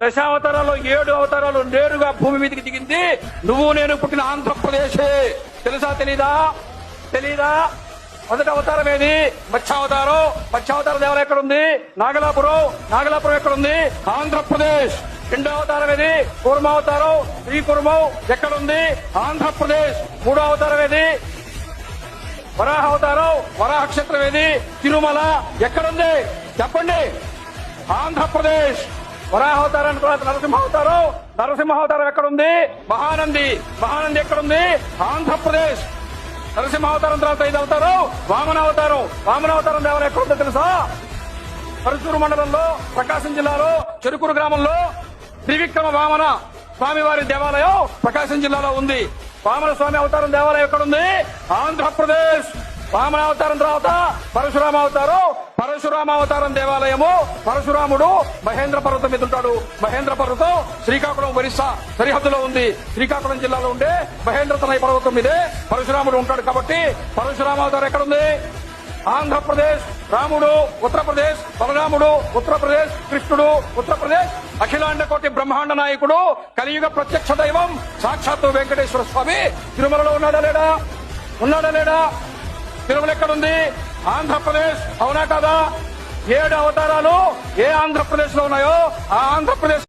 దశావతారాలు 7 అవతారాలు నేరుగా భూమి మీదకి దిగింది నువ్వు నేను పుట్టిన ఆంధ్రప్రదేశే. తెలుసా తెలీదా? మొదటి అవతారం ఏది? మత్స్యావతారం. మత్స్యావతార దేవాలయం ఎక్కడుంది? నాగలాపురం ఎక్కడుంది? ఆంధ్రప్రదేశ్. రెండో అవతారం ఏది? కూర్మావతారం. శ్రీకుర్మం ఎక్కడుంది? ఆంధ్రప్రదేశ్. మూడో అవతారం ఏది? వరాహ అవతారం. వరాహ క్షేత్రం ఏది? తిరుమల ఎక్కడుంది? చెప్పండి. ఆంధ్రప్రదేశ్. వరాహవతారం తర్వాత నరసింహావతారం ఎక్కడుంది? మహానంది ఎక్కడుంది? ఆంధ్రప్రదేశ్. నరసింహావతారం తర్వాత 5వ అవతారం వామనావతారం దేవాలయం ఎక్కడుందో తెలుసా? పరశూరు మండలంలో ప్రకాశం జిల్లాలో చెరుకూరు గ్రామంలో త్రివిక్రమ వామన స్వామివారి దేవాలయం ప్రకాశం జిల్లాలో ఉంది. వామన స్వామి అవతారం దేవాలయం ఎక్కడుంది? ఆంధ్రప్రదేశ్. వామనావతారం తర్వాత పరశురామావతారం దేవాలయము. పరశురాముడు మహేంద్ర పర్వతం మీద ఉంటాడు. మహేంద్ర పర్వతం శ్రీకాకుళం ఒరిస్సా సరిహద్దులో ఉంది. శ్రీకాకుళం జిల్లాలో ఉండే మహేంద్ర తనయ పర్వతం మీదే పరశురాముడు ఉంటాడు. కాబట్టి పరశురామావతారం ఎక్కడుంది? ఆంధ్రప్రదేశ్. రాముడు ఉత్తరప్రదేశ్, బలరాముడు ఉత్తరప్రదేశ్, కృష్ణుడు ఉత్తరప్రదేశ్. అఖిలాండ కోటి బ్రహ్మాండ నాయకుడు కలియుగ ప్రత్యక్ష దైవం సాక్షాత్తు వెంకటేశ్వర స్వామి తిరుమలలో ఉన్నాడా లేడా? తిరుమల ఎక్కడుంది? ఆంధ్రప్రదేశ్. అవునా కాదా? 7 అవతారాలు ఏ ఆంధ్రప్రదేశ్ లో ఉన్నాయో ఆ ఆంధ్రప్రదేశ్